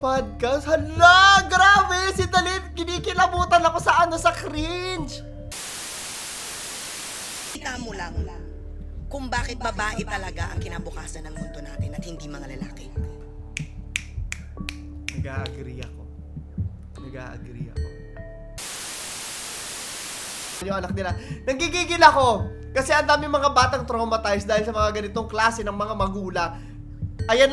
Podcast? Hala! Grabe! Si Dalit! Kinikilabutan ako sa cringe! Kita mo lang kung bakit babae talaga ang kinabukasan ng mundo natin at hindi mga lalaki. Nag-a-agree ako. Yung anak nila. Nanggigigil ako! Kasi ang dami mga batang traumatized dahil sa mga ganitong klase ng mga magulang. Ayan.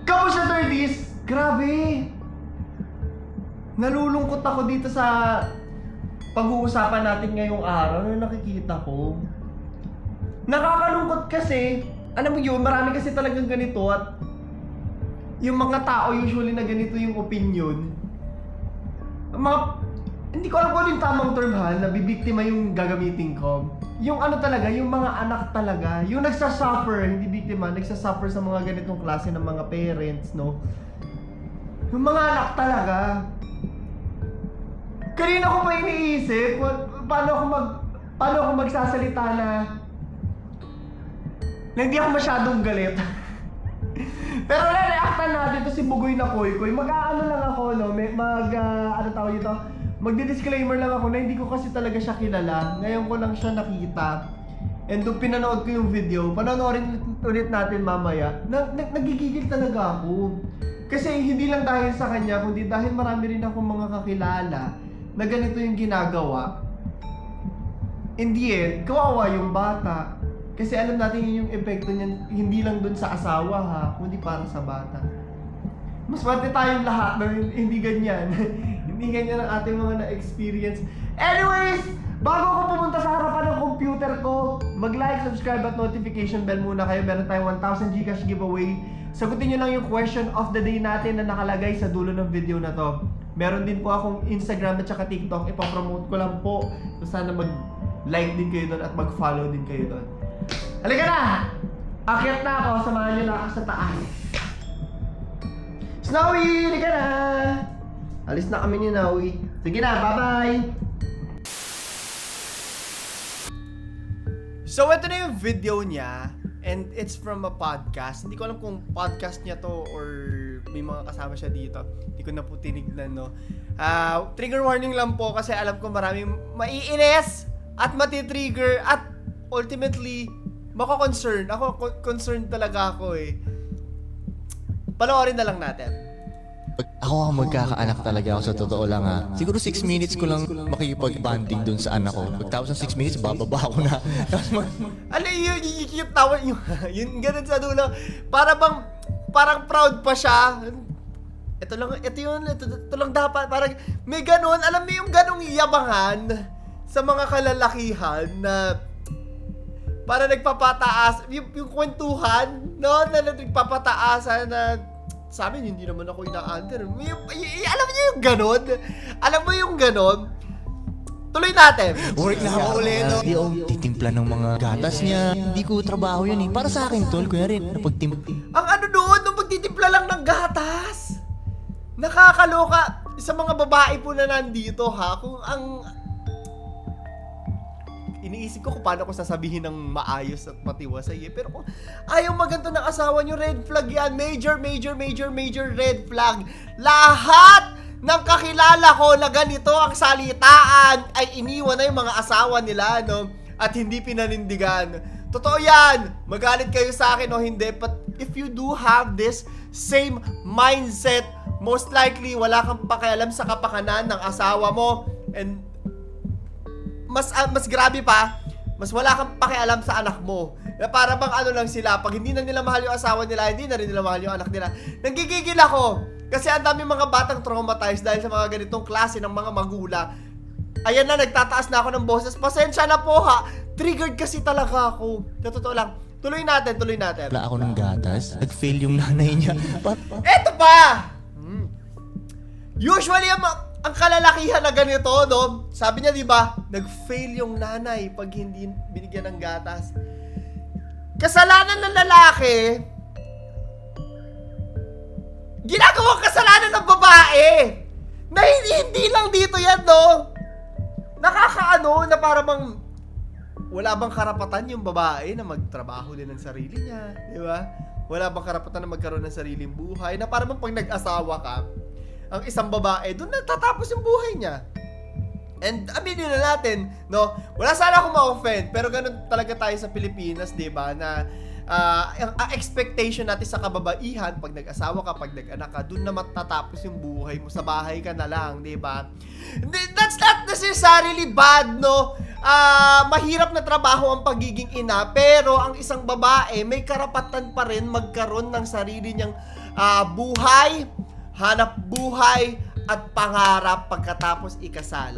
Kamusta, Nerdies? Grabe! Nalulungkot ako dito sa pag-uusapan natin ngayong araw na nakikita ko. Nakakalungkot kasi, alam mo yun, marami kasi talagang ganito at yung mga tao usually na ganito yung opinion. Hindi ko alam kung ano yung tamang term na bibiktima yung gagamitin ko. Yung ano talaga, yung mga anak talaga, yung nagsasuffer, hindi biktima, nagsasuffer sa mga ganitong klase ng mga parents, no? Yung mga anak talaga. Kanina ko pa iniisip, paano ako magsasalita na hindi ako masyadong galit. Pero re-reactan natin to si Bugoy na Koy-Koy. Mag-aano lang ako, no? Ano tawag ito? Magdi-disclaimer lang ako na hindi ko kasi talaga siya kilala. Ngayon ko lang siya nakita. And nung pinanood ko yung video, panonoorin ulit natin mamaya, nagigigil talaga ako. Kasi hindi lang dahil sa kanya, kundi dahil marami rin akong mga kakilala na ganito yung ginagawa. In the end, kawawa yung bata. Kasi alam natin yung epekto niyan, hindi lang dun sa asawa ha, kundi para sa bata. Mas swerte tayong lahat na hindi ganyan. Hindi ganyan ang ating mga na-experience. Anyways, bago ako pumunta sa harapan ng computer ko, mag-like, subscribe at notification bell muna kayo. Meron tayong 1,000 Gcash giveaway. Sagutin nyo lang yung question of the day natin na nakalagay sa dulo ng video na to. Meron din po akong Instagram at saka TikTok. Ipapromote ko lang po. So sana mag-like din kayo doon at mag-follow din kayo doon. Halika na! Akyat na ako. Samahan nyo na ako sa taas. Snowy! Halika na! Alis na kami ni Snowy. Sige na, bye-bye! So, ito na yung video niya. And it's from a podcast. Hindi ko alam kung podcast niya to or may mga kasama siya dito. Hindi ko na po tinignan, no? Trigger warning lang po kasi alam ko maraming maiinis at matitrigger at ultimately mako-concern. Ako, concerned talaga ako eh. Panoorin na lang natin. Ako ang magkakaanak talaga ako sa totoo lang ha. Siguro 6 minutes ko lang makikipag-banding dun sa anak ko. Pagtapos ng 6 minutes, bababa ako na. Ano yung tawa yung ganun sa dulo. Parang proud pa siya. Ito lang dapat. Parang may ganun. Alam mo yung ganung yabangan sa mga kalalakihan na para nagpapataas. Yung kwentuhan, no? Na nagpapataasan na sa amin, hindi naman ako ina-under. Alam niyo yung ganon? Alam mo yung ganon? Tuloy natin. Work na ako ulit. Hindi ako titimpla ng mga gatas niya. Hindi ko trabaho yun eh. Para sa akin, tol. Kuya rin, napagtimpla. Ang ano doon, nung magtitimpla lang ng gatas. Nakakaloka sa mga babae po na nandito ha. Kung ang iniisip ko kung paano ko sasabihin ng maayos at matiwasay eh. Pero kung ayaw maganto ng asawa nyo, red flag yan. Major red flag. Lahat ng kakilala ko na ganito ang salitaan ay iniwan na yung mga asawa nila, no? At hindi pinanindigan. Totoo yan. Magalit kayo sa akin o hindi. But if you do have this same mindset, most likely wala kang pakialam sa kapakanan ng asawa mo. And mas grabe pa, mas wala kang pakialam sa anak mo. Na para bang ano lang sila, pag hindi na nila mahal yung asawa nila, hindi na rin nila mahal yung anak nila. Nanggigigil ako. Kasi ang dami mga batang traumatized dahil sa mga ganitong klase ng mga magulang. Ayan na, nagtataas na ako ng boses. Pasensya na po ha. Triggered kasi talaga ako. Totoo lang. Tuloy natin. Wala ako ng gatas. Nag-fail yung nanay niya. Eto pa! Usually, ang kalalakihan na ganito, no? Sabi niya, di ba? Nag-fail yung nanay pag hindi binigyan ng gatas. Kasalanan ng lalaki, ginagawang kasalanan ng babae. Na hindi lang dito yan, no? Nakakaano na para bang wala bang karapatan yung babae na magtrabaho din ng sarili niya, di ba? Wala bang karapatan na magkaroon ng sariling buhay? Na para bang pag nag-asawa ka, ang isang babae, doon natatapos yung buhay niya. And aminin na natin, no? Wala sana akong ma-offend, pero ganun talaga tayo sa Pilipinas, di ba? Na ang expectation natin sa kababaihan, pag nag-asawa ka, pag nag-anak ka, doon na matatapos yung buhay mo, sa bahay ka na lang, di ba? That's not necessarily bad, no? Mahirap na trabaho ang pagiging ina, pero ang isang babae may karapatan pa rin magkaroon ng sarili niyang buhay, hanap buhay, at pangarap pagkatapos ikasal.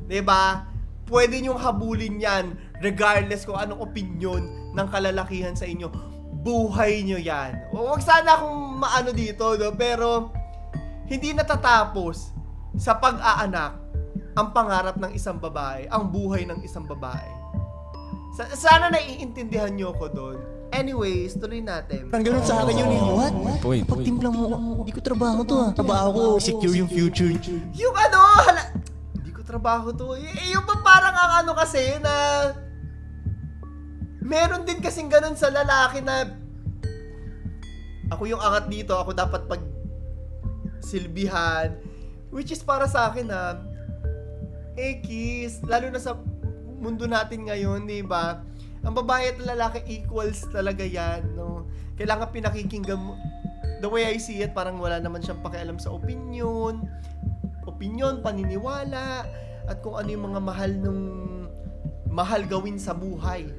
'Di ba? Pwede niyong habulin 'yan regardless kung anong opinyon ng kalalakihan sa inyo. Buhay niyo 'yan. Huwag sana akong maano dito, no? Pero hindi natatapos sa pag-aanak ang pangarap ng isang babae, ang buhay ng isang babae. Sana naiintindihan niyo ko doon. Anyways, tuloy natin. Ang ganun sa akin yun eh. What? Uy. Pagtimpla mo, hindi ko trabaho to ah. Trabaho ko, secure yung future. Yung ano, hindi ko trabaho to. Yung parang ang ano kasi na meron din kasing ganun sa lalaki na ako yung angat dito, ako dapat pag silbihan, which is para sa akin na kiss, lalo na sa mundo natin ngayon, di ba? Ang babae at lalaki equals talaga yan, no? Kailangan pinakikinggan mo. The way I see it, parang wala naman siyang pakialam sa opinion, paniniwala, at kung ano yung mga mahal gawin sa buhay.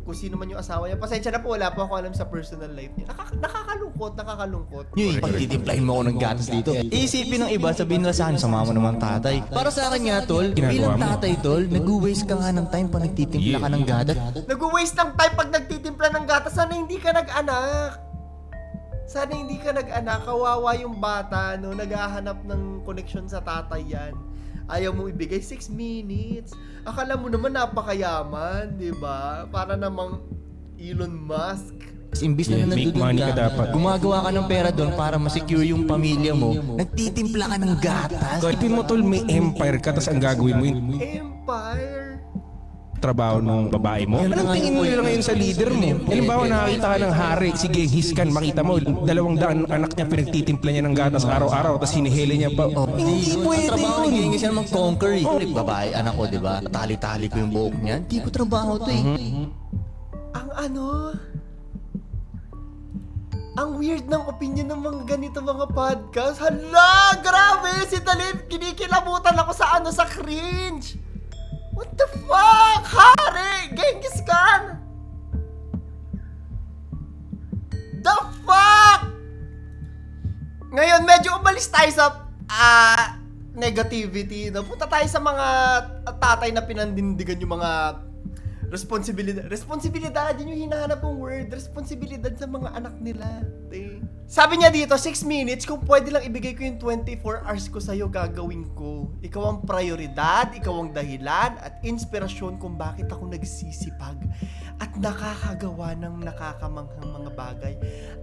Kung sino man yung asawa niya. Pasensya na po, wala po ako alam sa personal life niya. Nakakalungkot. Yun, pagtitimplahin mo ako ng gatas dito. Iisipin ng iba, sabihin nila sa akin, sama mo naman tatay. Para sa akin nga, tol, bilang tatay, tol, nag-waste ka nga ng time pag nagtitimpla ka ng gatas. Nag-waste ng time pag nagtitimpla ng gatas. Sana hindi ka nag-anak. Kawawa yung bata, no? Naghahanap ng connection sa tatay yan. Ayaw mo ibigay 6 minutes. Akala mo naman napakayaman, di ba? Para namang Elon Musk. Imbis na Make nandudod money ka ka, dapat. gumagawa ka ng pera doon para ma-secure yung pamilya mo, nagtitimpla ka ng gatas. Isipin mo tol, may empire ka, tas ang gagawin mo yung Empire. trabaho ng babae mo. Anong tingin mo nila ngayon sa leader mo? Halimbawa, nakakita ka ng hari, si Genghis Khan, makita mo, 200 anak niya, pinagtitimpla niya ng gatas araw-araw, tapos hinihili niya pa. Hindi pwede trabaho yun. ni Genghis Khan mag-conquer eh. Babae, anak ko, di ba? Tali-tali ko yung buhok niya. Hindi ko trabaho to eh. Ang weird ng opinion ng mga ganito mga podcast. Hala, grabe! Si Talib, kinikilabutan ako sa cringe! What the fuck? Hari! Genghis Khan! The fuck? Ngayon, medyo umalis tayo sa negativity. Punta tayo sa mga tatay na pinandindigan yung mga responsibilidad, yun yung hinahanap kong word. Responsibilidad sa mga anak nila. Sabi niya dito, 6 minutes, kung pwede lang ibigay ko yung 24 hours ko sa'yo, gagawin ko. Ikaw ang prioridad, ikaw ang dahilan, at inspirasyon kung bakit ako nagsisipag at nakakagawa ng nakakamanghang mga bagay.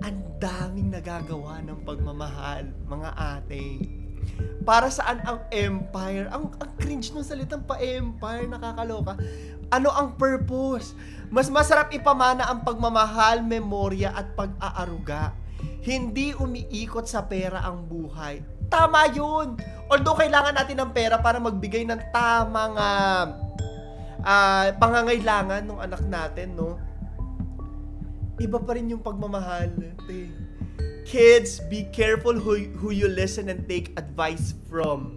Ang daming nagagawa ng pagmamahal, mga ate. Para saan ang empire? Ang cringe ng salitang pa-empire, nakakaloka. Ano ang purpose? Mas masarap ipamana ang pagmamahal, memorya at pag-aaruga. Hindi umiikot sa pera ang buhay. Tama yun! Although kailangan natin ng pera para magbigay ng tamang pangangailangan ng anak natin, no? Iba pa rin yung pagmamahal. Kids, be careful who you listen and take advice from.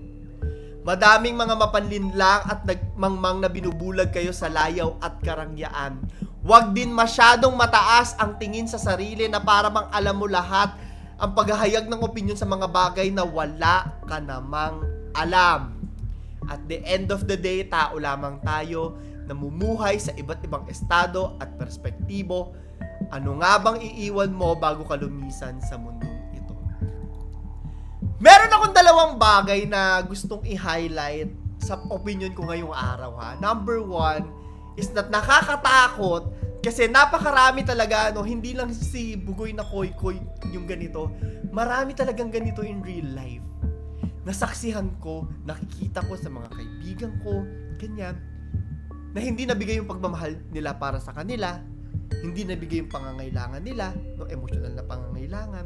Madaming mga mapanlinlang at nagmangmang na binubulag kayo sa layaw at karangyaan. Huwag din masyadong mataas ang tingin sa sarili na para bang alam mo lahat ang paghahayag ng opinion sa mga bagay na wala ka namang alam. At the end of the day, tao lamang tayo, namumuhay sa iba't ibang estado at perspektibo. Ano nga bang iiwan mo bago ka lumisan sa mundong ito? Meron akong 2 bagay na gustong i-highlight sa opinion ko ngayong araw, ha. Number 1 is that nakakatakot kasi napakarami talaga, no, hindi lang si Bugoy na Koy-Koy yung ganito. Marami talagang ganito in real life. Nasaksihan ko, nakikita ko sa mga kaibigan ko, ganyan, na hindi nabigay yung pagmamahal nila para sa kanila. hindi nabigay yung pangangailangan nila, no, emotional na pangangailangan.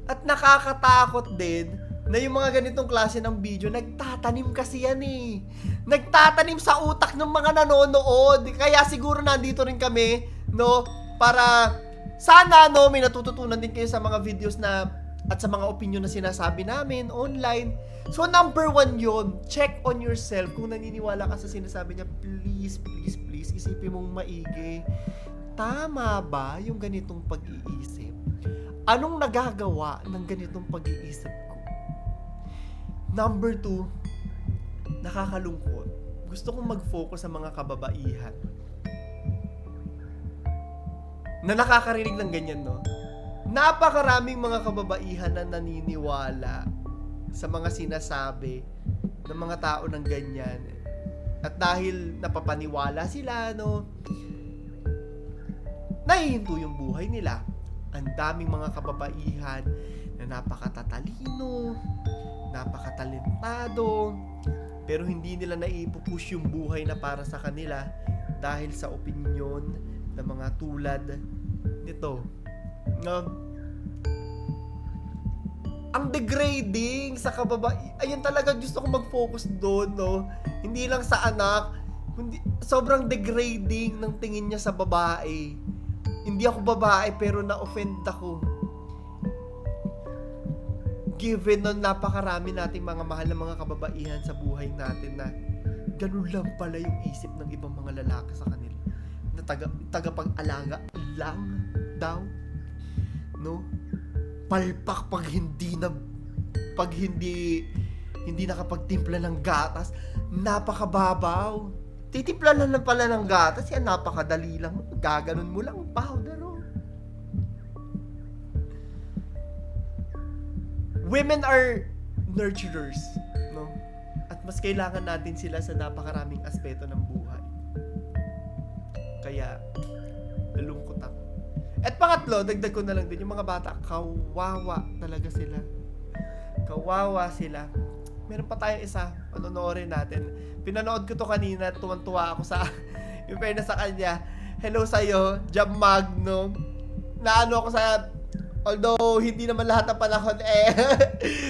At nakakatakot din na yung mga ganitong klase ng video, nagtatanim kasi yan eh. Nagtatanim sa utak ng mga nanonood. Kaya siguro nandito rin kami, no, para sana, no, may natututunan din kayo sa mga videos na at sa mga opinion na sinasabi namin online. So, number 1 yun. Check on yourself. Kung naniniwala ka sa sinasabi niya, please, please, please, isipin mong maigi. Tama ba yung ganitong pag-iisip? Anong nagagawa ng ganitong pag-iisip ko? Number 2, nakakalungkot. Gusto kong mag-focus sa mga kababaihan na nakakarinig ng ganyan, no? Napakaraming mga kababaihan na naniniwala sa mga sinasabi ng mga tao ng ganyan. At dahil napapaniwala sila, no, nahihinto yung buhay nila. Ang daming mga kababaihan na napakatatalino, napakatalentado, pero hindi nila naipupush yung buhay na para sa kanila dahil sa opinyon ng mga tulad nito. Ang degrading sa kababae. Ayun talaga, gusto ko mag-focus doon, no? Hindi lang sa anak, sobrang degrading ng tingin niya sa babae. Hindi ako babae pero na-offend ako. Given na napakarami nating mga mahal na mga kababaihan sa buhay natin na ganun lang pala yung isip ng ibang mga lalaki sa kanila. Na tagapag-alaga lang daw. No? Palpak pag hindi nakapagtimpla ng gatas, napakababaw. Titimpla lang pala ng gatas, yan napakadali lang. Gaganon mo lang powder. Oh. Women are nurturers, no? At mas kailangan natin sila sa napakaraming aspeto ng buhay. Kaya nalungkot ako. At pangatlo, dagdag ko na lang din, yung mga bata, kawawa talaga sila. Kawawa sila. Meron pa tayong isa, panonoorin natin. Pinanood ko to kanina, tuwan-tuwa ako sa, yung pena sa kanya. Hello sa'yo, Jam Magno. Naano ako sa, although hindi naman lahat ng panahon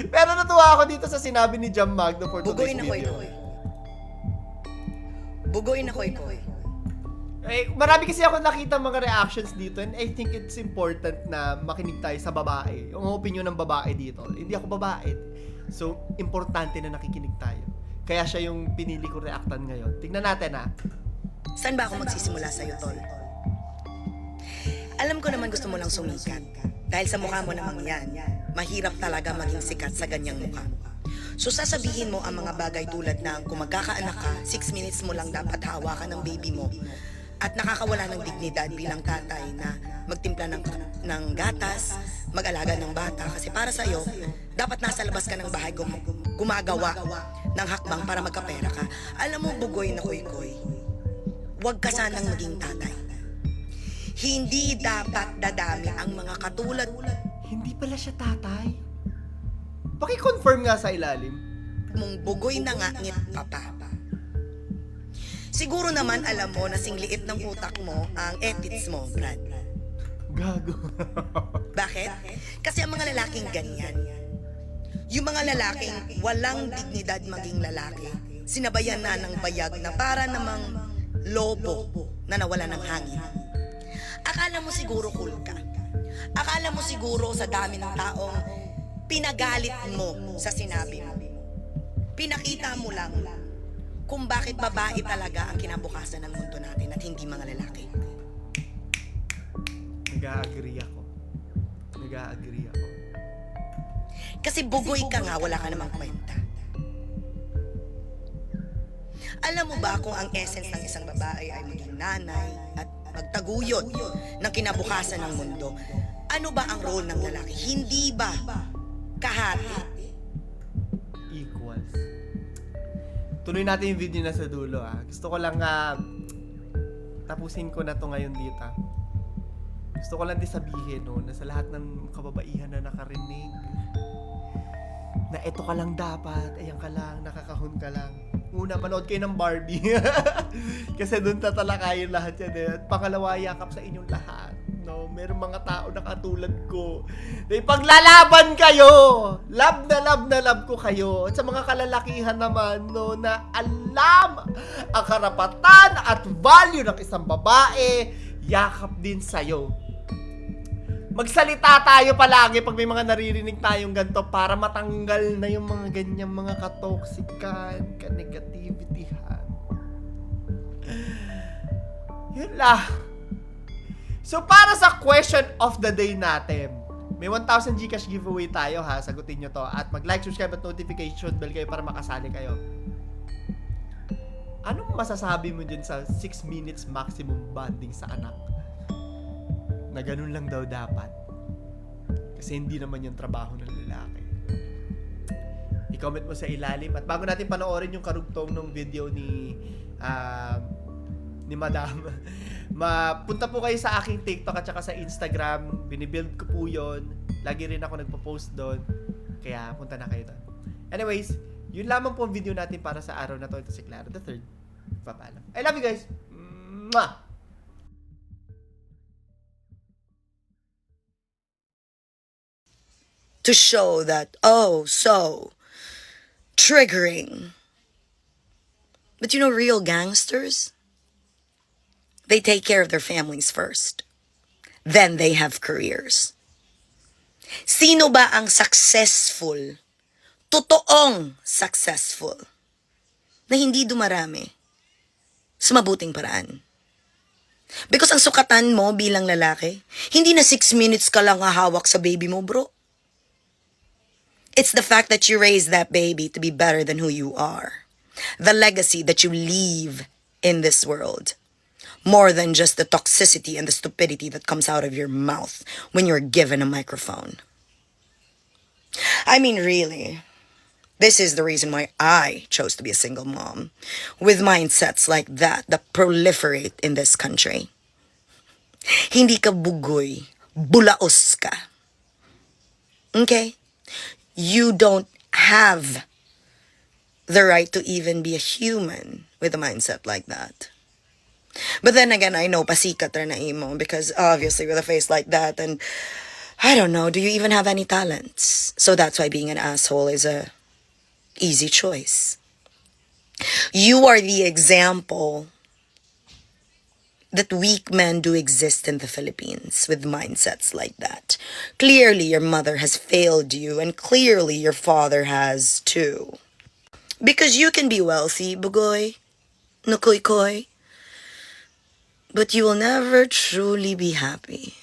pero natuwa ako dito sa sinabi ni Jam Magno for Bugoy today's na video. koy-koy. Bugoy na koy-koy. Marami kasi ako nakita mga reactions dito and I think it's important na makinig tayo sa babae. Yung opinion ng babae dito. Hindi ako babae. So, importante na nakikinig tayo. Kaya siya yung pinili ko reactan ngayon. Tingnan natin ha. Saan ba ako magsisimula sa'yo, Tol? Alam ko naman gusto mo lang sumikat. Dahil sa mukha mo namang yan, mahirap talaga maging sikat sa ganyang mukha. So sasabihin mo ang mga bagay tulad ng kung magkakaanak ka, 6 minutes mo lang dapat hawakan ng baby mo. At nakakawala ng dignidad bilang tatay na magtimpla ng gatas, mag-alaga ng bata. Kasi para sa'yo, dapat nasa labas ka ng bahay gumagawa ng hakbang para magkapera ka. Alam mo, bugoy na koy-koy, huwag ka sanang maging tatay. Hindi dapat dadami ang mga katulad Hindi pala siya tatay. Paki-confirm nga sa ilalim. mong bugoy na nga ngit papa. Siguro naman alam mo na singliit ng utak mo ang edits mo, Brad. Gago. Bakit? Kasi ang mga lalaking ganyan, yung mga lalaking walang dignidad maging lalaki, sinabayan na ng bayag na para namang lobo na nawala ng hangin. Akala mo siguro cool ka. Akala mo siguro sa dami ng taong pinagalit mo sa sinabi mo. Pinakita mo lang kung bakit babae talaga ang kinabukasan ng mundo natin at hindi mga lalaki. Nag-agree ako. Kasi bugoy ka nga, wala ka namang kwenta. Alam mo ba kung ang essence ng isang babae ay maging nanay at magtaguyod ng kinabukasan ng mundo, ano ba ang role ng lalaki? Hindi ba kahati? Equals. Tuloy natin yung video na sa dulo ah. Gusto ko lang tapusin ko na to ngayon dito. Gusto ko lang din sabihin no, na sa lahat ng kababaihan na nakarinig na eto ka lang dapat, ayan ka lang, nakakahon ka lang. Una, manood kayo ng Barbie. Kasi doon tatalakayin lahat yan. At pangalawa, yakap sa inyong lahat. No, merong mga tao na katulad ko. Na ipaglalaban kayo. Love na love ko kayo. At sa mga kalalakihan naman, no, na alam ang karapatan at value ng isang babae, yakap din sa'yo. Magsalita tayo palagi pag may mga naririnig tayong ganito para matanggal na yung mga ganyang mga katoksikan, ka-negativity-han. Yun lang. So, para sa question of the day natin, may 1,000 Gcash giveaway tayo ha. Sagutin nyo to. At mag-like, subscribe at notification bell kayo para makasali kayo. Anong masasabi mo dyan sa 6 minutes maximum bonding sa anak? Na ganun lang daw dapat. Kasi hindi naman yung trabaho ng lalaki. I-comment mo sa ilalim. At bago natin panoorin yung karugtong ng video ni Madam, punta po kayo sa aking TikTok at saka sa Instagram. Binibuild ko po yun. Lagi rin ako nagpo-post doon. Kaya punta na kayo doon. Anyways, yun lamang po ang video natin para sa araw na to. Ito si Clara the Third. Papaalam. I love you guys. Mwah! To show that, oh, so triggering. But you know, real gangsters, they take care of their families first. Then they have careers. Sino ba ang successful, totoong successful, na hindi dumarami sa mabuting paraan? Because ang sukatan mo bilang lalaki, hindi na 6 minutes ka lang hahawak sa baby mo, bro. It's the fact that you raised that baby to be better than who you are. The legacy that you leave in this world. More than just the toxicity and the stupidity that comes out of your mouth when you're given a microphone. I mean, really, this is the reason why I chose to be a single mom. With mindsets like that proliferate in this country. Hindi ka bugoy, bulaos ka. Okay? You don't have the right to even be a human with a mindset like that. But then again, I know pasikat na imo because obviously with a face like that, and I don't know, do you even have any talents? So that's why being an asshole is a easy choice. You are the example that weak men do exist in the Philippines with mindsets like that. Clearly, your mother has failed you, and clearly your father has too. Because you can be wealthy, bugoy, nukoy-koy, but you will never truly be happy.